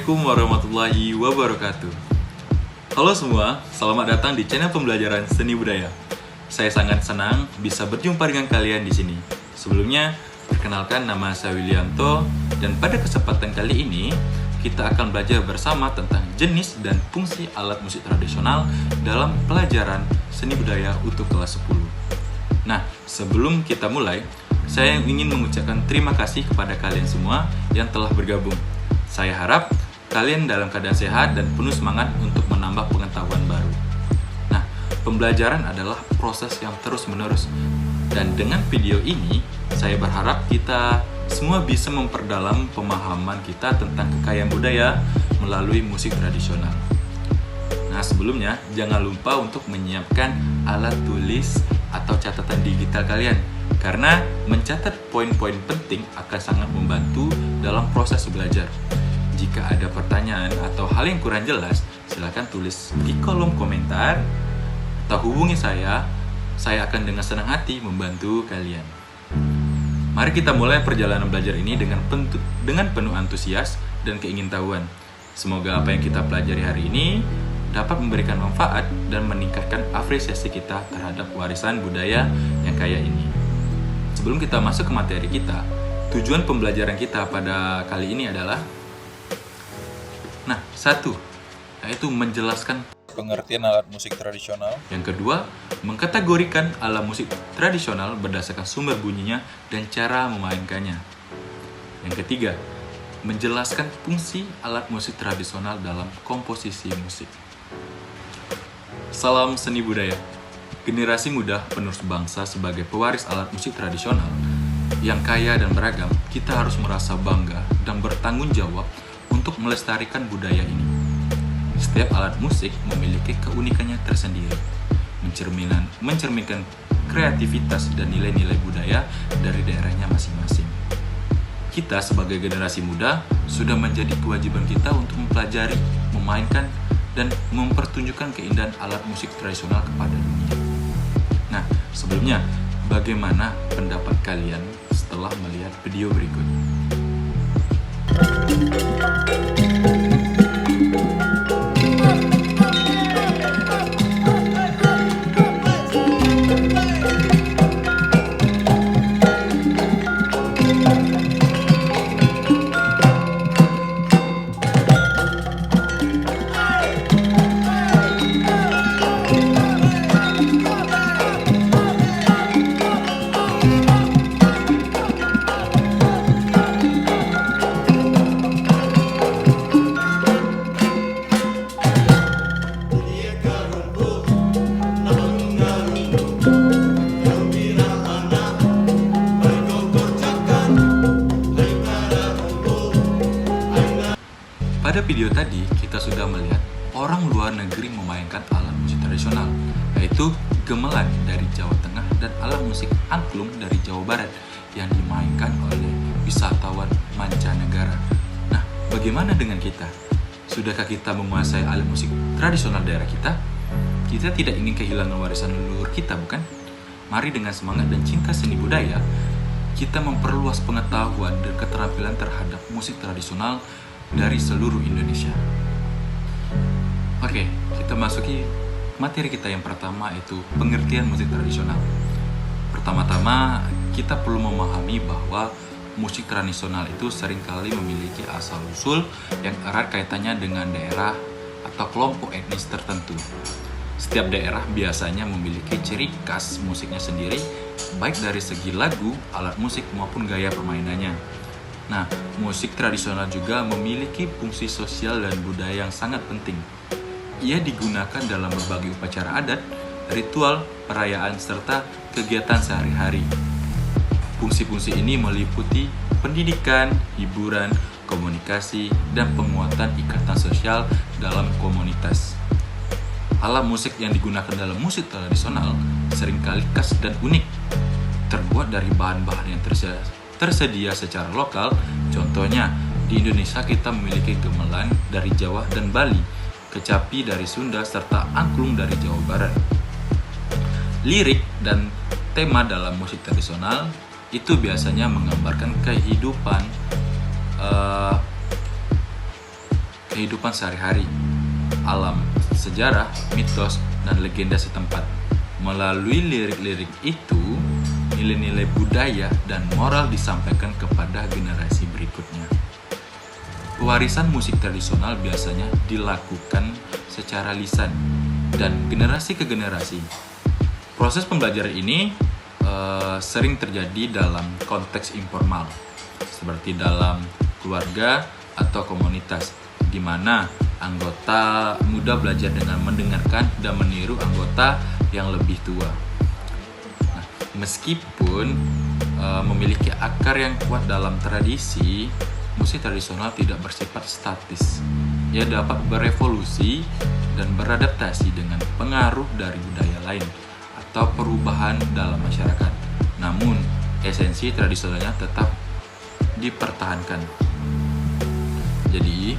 Assalamualaikum warahmatullahi wabarakatuh. Halo semua, selamat datang di channel pembelajaran seni budaya. Saya sangat senang bisa berjumpa dengan kalian di sini. Sebelumnya, perkenalkan nama saya Williamto, dan pada kesempatan kali ini kita akan belajar bersama tentang jenis dan fungsi alat musik tradisional dalam pelajaran seni budaya untuk kelas 10. Nah, sebelum kita mulai, saya ingin mengucapkan terima kasih kepada kalian semua yang telah bergabung. Saya harap kalian dalam keadaan sehat dan penuh semangat untuk menambah pengetahuan baru. Nah, pembelajaran adalah proses yang terus-menerus. Dan dengan video ini, saya berharap kita semua bisa memperdalam pemahaman kita tentang kekayaan budaya melalui musik tradisional. Nah, sebelumnya jangan lupa untuk menyiapkan alat tulis atau catatan digital kalian, karena mencatat poin-poin penting akan sangat membantu dalam proses belajar. Jika ada pertanyaan atau hal yang kurang jelas, silakan tulis di kolom komentar atau hubungi saya. Saya akan dengan senang hati membantu kalian. Mari kita mulai perjalanan belajar ini dengan penuh antusias dan keingintahuan. Semoga apa yang kita pelajari hari ini dapat memberikan manfaat dan meningkatkan apresiasi kita terhadap warisan budaya yang kaya ini. Sebelum kita masuk ke materi kita, tujuan pembelajaran kita pada kali ini adalah satu, yaitu menjelaskan pengertian alat musik tradisional. Yang kedua, mengkategorikan alat musik tradisional berdasarkan sumber bunyinya dan cara memainkannya. Yang ketiga, menjelaskan fungsi alat musik tradisional dalam komposisi musik. Salam seni budaya. Generasi muda penerus bangsa sebagai pewaris alat musik tradisional yang kaya dan beragam, kita harus merasa bangga dan bertanggung jawab untuk melestarikan budaya ini. Setiap alat musik memiliki keunikannya tersendiri, mencerminkan kreativitas dan nilai-nilai budaya dari daerahnya masing-masing. Kita sebagai generasi muda sudah menjadi kewajiban kita untuk mempelajari, memainkan, dan mempertunjukkan keindahan alat musik tradisional kepada dunia. Nah, sebelumnya, bagaimana pendapat kalian setelah melihat video berikut? Pada video tadi, kita sudah melihat orang luar negeri memainkan alat musik tradisional, yaitu gamelan dari Jawa Tengah dan alat musik angklung dari Jawa Barat yang dimainkan oleh wisatawan mancanegara. Nah, bagaimana dengan kita? Sudahkah kita menguasai alat musik tradisional daerah kita? Kita tidak ingin kehilangan warisan leluhur kita, bukan? Mari dengan semangat dan cinta seni budaya, kita memperluas pengetahuan dan keterampilan terhadap musik tradisional dari seluruh Indonesia. Oke, kita masuki materi kita yang pertama, yaitu pengertian musik tradisional. Pertama-tama, kita perlu memahami bahwa musik tradisional itu seringkali memiliki asal-usul yang erat kaitannya dengan daerah atau kelompok etnis tertentu. Setiap daerah biasanya memiliki ciri khas musiknya sendiri, baik dari segi lagu, alat musik, maupun gaya permainannya. Nah, musik tradisional juga memiliki fungsi sosial dan budaya yang sangat penting. Ia digunakan dalam berbagai upacara adat, ritual, perayaan, serta kegiatan sehari-hari. Fungsi-fungsi ini meliputi pendidikan, hiburan, komunikasi, dan penguatan ikatan sosial dalam komunitas. Alat musik yang digunakan dalam musik tradisional seringkali khas dan unik, terbuat dari bahan-bahan yang tersedia secara lokal. Contohnya, di Indonesia kita memiliki gamelan dari Jawa dan Bali, kecapi dari Sunda, serta angklung dari Jawa Barat. Lirik dan tema dalam musik tradisional itu biasanya menggambarkan kehidupan kehidupan sehari-hari, alam, sejarah, mitos, dan legenda setempat. Melalui lirik-lirik itu, nilai-nilai budaya dan moral disampaikan kepada generasi berikutnya. Pewarisan musik tradisional biasanya dilakukan secara lisan dan generasi ke generasi. Proses pembelajaran ini sering terjadi dalam konteks informal, seperti dalam keluarga atau komunitas, di mana anggota muda belajar dengan mendengarkan dan meniru anggota yang lebih tua. Nah, meskipun memiliki akar yang kuat dalam tradisi, musik tradisional tidak bersifat statis. Ia dapat berevolusi dan beradaptasi dengan pengaruh dari budaya lain atau perubahan dalam masyarakat. Namun, esensi tradisionalnya tetap dipertahankan. Jadi,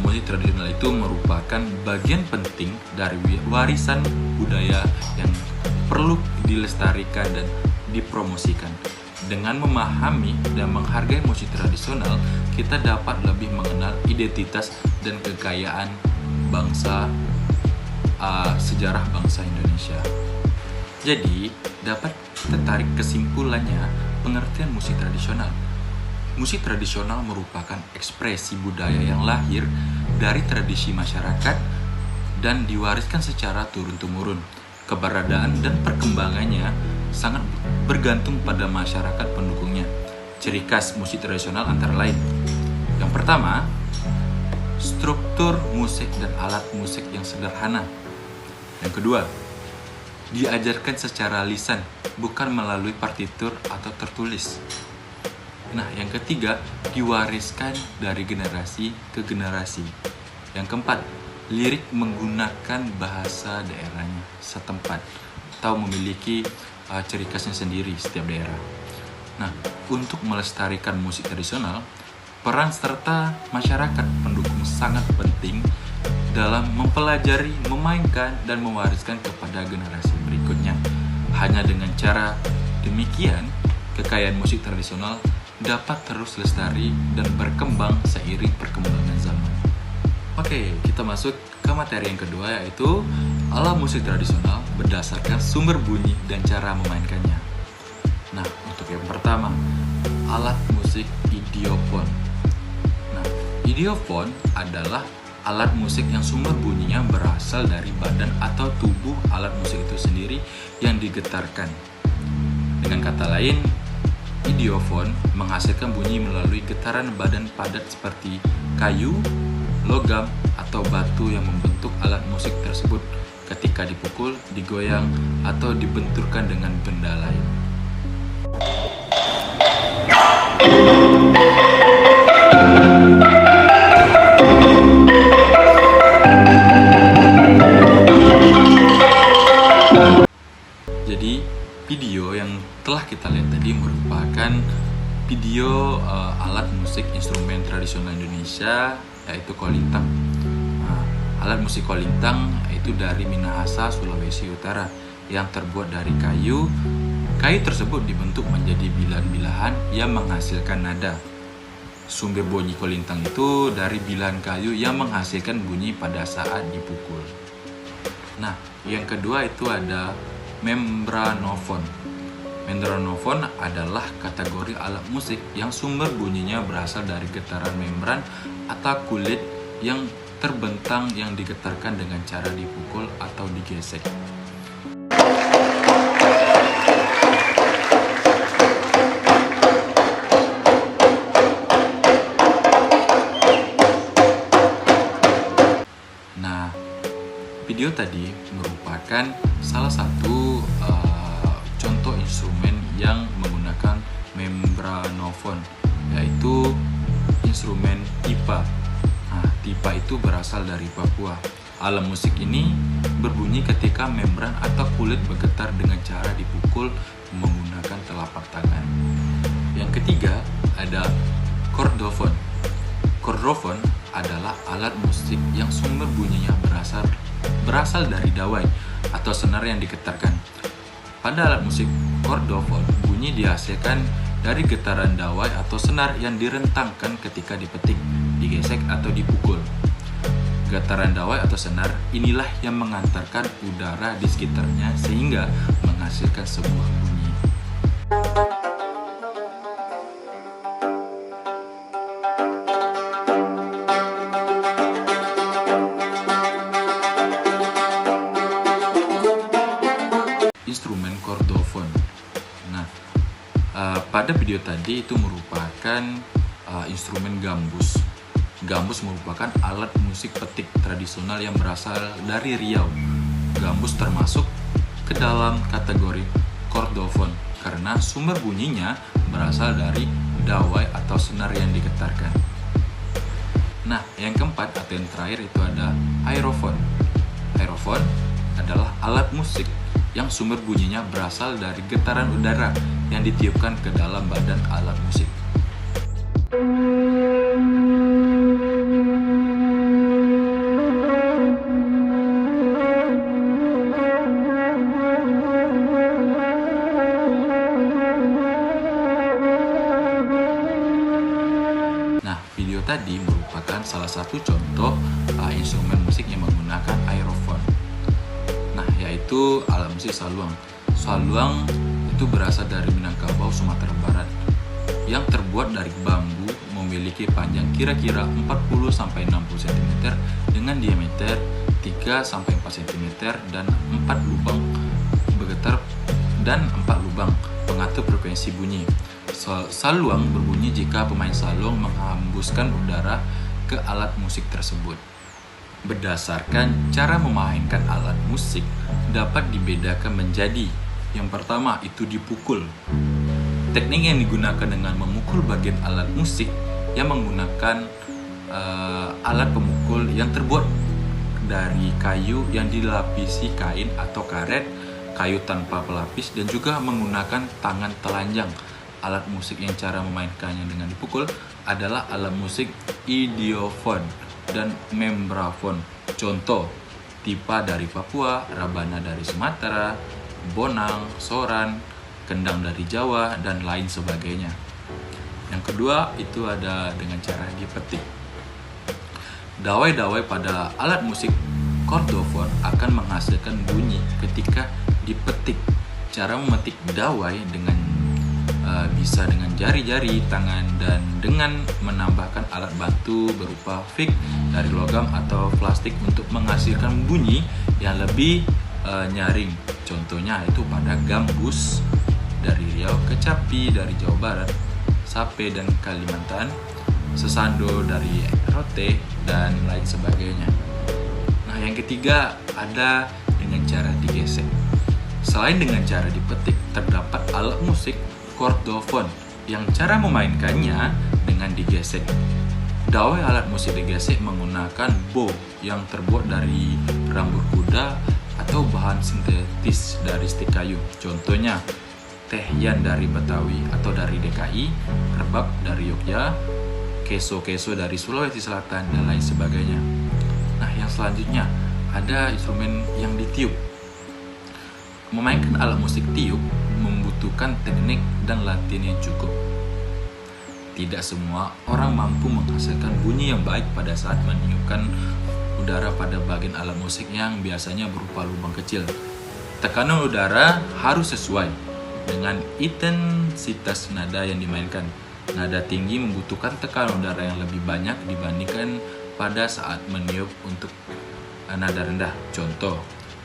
musik tradisional itu merupakan bagian penting dari warisan budaya yang perlu dilestarikan dan dipromosikan. Dengan memahami dan menghargai musik tradisional, kita dapat lebih mengenal identitas dan kekayaan bangsa, sejarah bangsa Indonesia. Jadi, dapat kita tarik kesimpulannya pengertian musik tradisional. Musik tradisional merupakan ekspresi budaya yang lahir dari tradisi masyarakat dan diwariskan secara turun-temurun. Keberadaan dan perkembangannya sangat bergantung pada masyarakat pendukungnya. Ciri khas musik tradisional antara lain: yang pertama, struktur musik dan alat musik yang sederhana. Yang kedua, diajarkan secara lisan, bukan melalui partitur atau tertulis. Nah, yang ketiga, diwariskan dari generasi ke generasi. Yang keempat, lirik menggunakan bahasa daerahnya setempat atau memiliki ciri khasnya sendiri setiap daerah. Nah, untuk melestarikan musik tradisional, peran serta masyarakat pendukung sangat penting dalam mempelajari, memainkan, dan mewariskan kepada generasi berikutnya. Hanya dengan cara demikian, kekayaan musik tradisional dapat terus lestari dan berkembang seiring perkembangan zaman. Oke, kita masuk ke materi yang kedua, yaitu alat musik tradisional berdasarkan sumber bunyi dan cara memainkannya. Nah, untuk yang pertama, alat musik idiofon. Nah, idiofon adalah alat musik yang sumber bunyinya berasal dari badan atau tubuh alat musik itu sendiri yang digetarkan. Dengan kata lain, idiofon menghasilkan bunyi melalui getaran badan padat seperti kayu, logam, atau batu yang membentuk alat musik tersebut ketika dipukul, digoyang, atau dibenturkan dengan benda lain. Jadi, video yang telah kita lihat tadi merupakan video alat musik instrumen tradisional Indonesia, yaitu kolintang. Nah, alat musik kolintang itu dari Minahasa, Sulawesi Utara, yang terbuat dari kayu. Kayu tersebut dibentuk menjadi bilah-bilahan yang menghasilkan nada. Sumber bunyi kolintang itu dari bilahan kayu yang menghasilkan bunyi pada saat dipukul. Nah, yang kedua itu ada membranofon. Membranofon adalah kategori alat musik yang sumber bunyinya berasal dari getaran membran atau kulit yang terbentang yang digetarkan dengan cara dipukul atau digesek. Nah, video tadi merupakan salah satu contoh instrumen yang menggunakan membranofon, yaitu instrumen tipa. Nah, tipa itu berasal dari Papua. Alat musik ini berbunyi ketika membran atau kulit bergetar dengan cara dipukul menggunakan telapak tangan. Yang ketiga ada kordofon. Kordofon adalah alat musik yang sumber bunyinya berasal dari dawai atau senar yang digetarkan. Pada alat musik kordofon, bunyi dihasilkan dari getaran dawai atau senar yang direntangkan ketika dipetik. digesek atau dipukul. Getaran dawai atau senar inilah yang mengantarkan udara di sekitarnya sehingga menghasilkan sebuah bunyi. Instrumen chordofon. Nah, pada video tadi itu merupakan instrumen gambus. Gambus merupakan alat musik petik tradisional yang berasal dari Riau. Gambus termasuk ke dalam kategori chordofon karena sumber bunyinya berasal dari dawai atau senar yang digetarkan. Nah, yang keempat atau yang terakhir itu ada aerofon. Aerofon adalah alat musik yang sumber bunyinya berasal dari getaran udara yang ditiupkan ke dalam badan alat musik. Nah, video tadi merupakan salah satu contoh instrumen musik yang menggunakan aerofon. Nah, yaitu alat musik saluang. Saluang itu berasal dari Minangkabau, Sumatera Barat, yang terbuat dari bambu, memiliki panjang kira-kira 40-60 cm dengan diameter 3-4 cm dan 4 lubang bergetar dan 4 lubang pengatur frekuensi bunyi. Saluang berbunyi jika pemain saluang menghembuskan udara ke alat musik tersebut. Berdasarkan cara memainkan alat musik dapat dibedakan menjadi yang pertama itu dipukul. Teknik yang digunakan dengan memukul bagian alat musik yang menggunakan alat pemukul yang terbuat dari kayu yang dilapisi kain atau karet, kayu tanpa pelapis, dan juga menggunakan tangan telanjang. Alat musik yang cara memainkannya dengan dipukul adalah alat musik idiofon dan membrafon. Contoh, tipa dari Papua, rabana dari Sumatera, bonang, soran, kendang dari Jawa, dan lain sebagainya. Yang kedua itu ada dengan cara dipetik. Dawai-dawai pada alat musik chordofon akan menghasilkan bunyi ketika dipetik. Cara memetik dawai bisa dengan jari-jari tangan dan dengan menambahkan alat bantu berupa pick dari logam atau plastik untuk menghasilkan bunyi yang lebih nyaring. Contohnya itu pada gambus dari Riau, kecapi dari Jawa Barat, sape dan Kalimantan, sesando dari Rote, dan lain sebagainya. Nah, yang ketiga ada dengan cara digesek. Selain dengan cara dipetik, terdapat alat musik chordofon yang cara memainkannya dengan digesek. Dawai alat musik digesek menggunakan bow yang terbuat dari rambut kuda atau bahan sintetis dari stik kayu. Contohnya tehyan dari Betawi atau dari DKI, rebab dari Yogyakarta, keso-keso dari Sulawesi Selatan, dan lain sebagainya. Nah, yang selanjutnya ada instrumen yang ditiup. Memainkan alat musik tiup membutuhkan teknik dan latihan yang cukup. Tidak semua orang mampu menghasilkan bunyi yang baik pada saat meniupkan udara pada bagian alat musik yang biasanya berupa lubang kecil. Tekanan udara harus sesuai dengan intensitas nada yang dimainkan. Nada tinggi membutuhkan tekanan udara yang lebih banyak dibandingkan pada saat meniup untuk nada rendah. Contoh,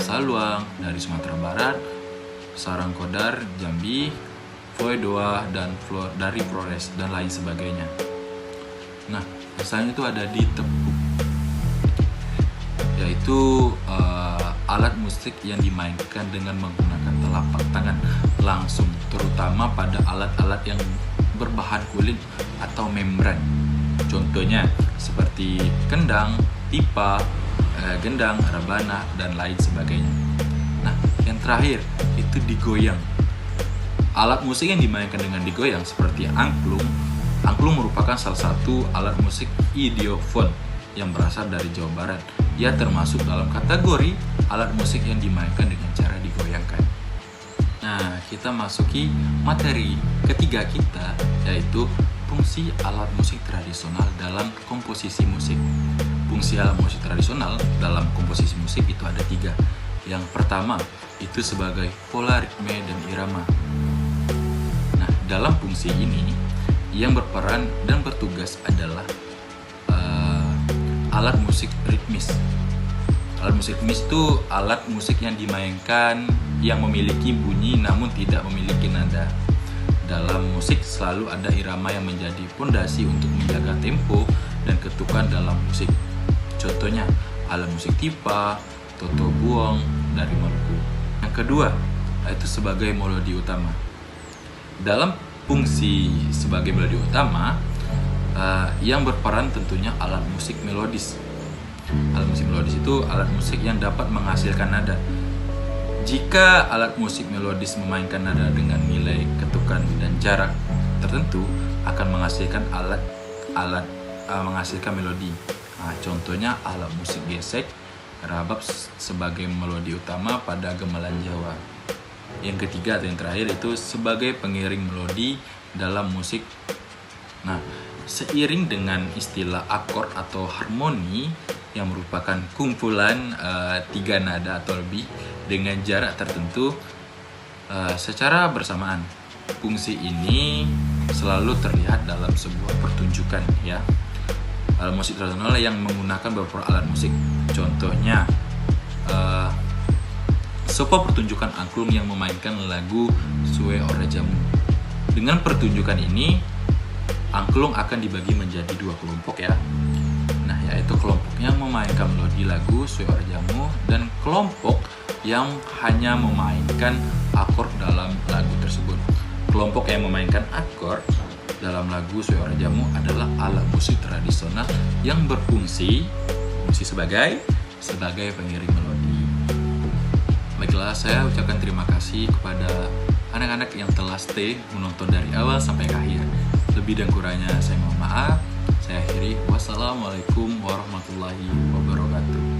saluang dari Sumatera Barat, sarang kodar Jambi, Foedoa dan Flor dari Flores, dan lain sebagainya. Nah, misalnya itu ada di tepuk, yaitu alat musik yang dimainkan dengan menggunakan telapak tangan langsung, terutama pada alat-alat yang berbahan kulit atau membran. Contohnya seperti kendang, tipa, gendang, rabana, dan lain sebagainya. Nah, yang terakhir itu digoyang. Alat musik yang dimainkan dengan digoyang seperti angklung. Angklung merupakan salah satu alat musik idiofon yang berasal dari Jawa Barat. Ia termasuk dalam kategori alat musik yang dimainkan dengan cara digoyangkan. Nah, kita masuki materi ketiga kita, yaitu fungsi alat musik tradisional dalam komposisi musik. Fungsi alat musik tradisional dalam komposisi musik itu ada 3. Yang pertama, itu sebagai pola ritme dan irama. Nah, dalam fungsi ini, yang berperan dan bertugas adalah alat musik ritmis. Alat musik ritmis itu alat musik yang dimainkan yang memiliki bunyi namun tidak memiliki nada. Dalam musik selalu ada irama yang menjadi fondasi untuk menjaga tempo dan ketukan dalam musik. Contohnya alat musik tipa, toto buong dari Maluku. Yang kedua, itu sebagai melodi utama. Dalam fungsi sebagai melodi utama, yang berperan tentunya alat musik melodis. Alat musik melodis itu alat musik yang dapat menghasilkan nada. Jika alat musik melodis memainkan nada dengan nilai ketukan dan jarak tertentu, akan menghasilkan menghasilkan melodi. Nah, contohnya alat musik gesek, rabab sebagai melodi utama pada gamelan Jawa. Yang ketiga atau yang terakhir itu sebagai pengiring melodi dalam musik. Nah, seiring dengan istilah akord atau harmoni yang merupakan kumpulan 3 nada atau lebih dengan jarak tertentu secara bersamaan. Fungsi ini selalu terlihat dalam sebuah pertunjukan, ya. Alat musik tradisional yang menggunakan beberapa alat musik. Contohnya sebuah pertunjukan angklung yang memainkan lagu Sue Ora Jamu. Dengan pertunjukan ini, angklung akan dibagi menjadi 2 kelompok, ya. Nah, yaitu kelompok yang memainkan melodi lagu Sue Ora Jamu dan kelompok yang hanya memainkan akord dalam lagu tersebut. Kelompok yang memainkan akord dalam lagu Sue Ora Jamu adalah alat musik tradisional yang berfungsi sebagai pengiring melodi. Baiklah, saya ucapkan terima kasih kepada anak-anak yang telah stay menonton dari awal sampai akhir. Lebih dan kurangnya saya mohon maaf. Saya akhiri. Wassalamualaikum warahmatullahi wabarakatuh.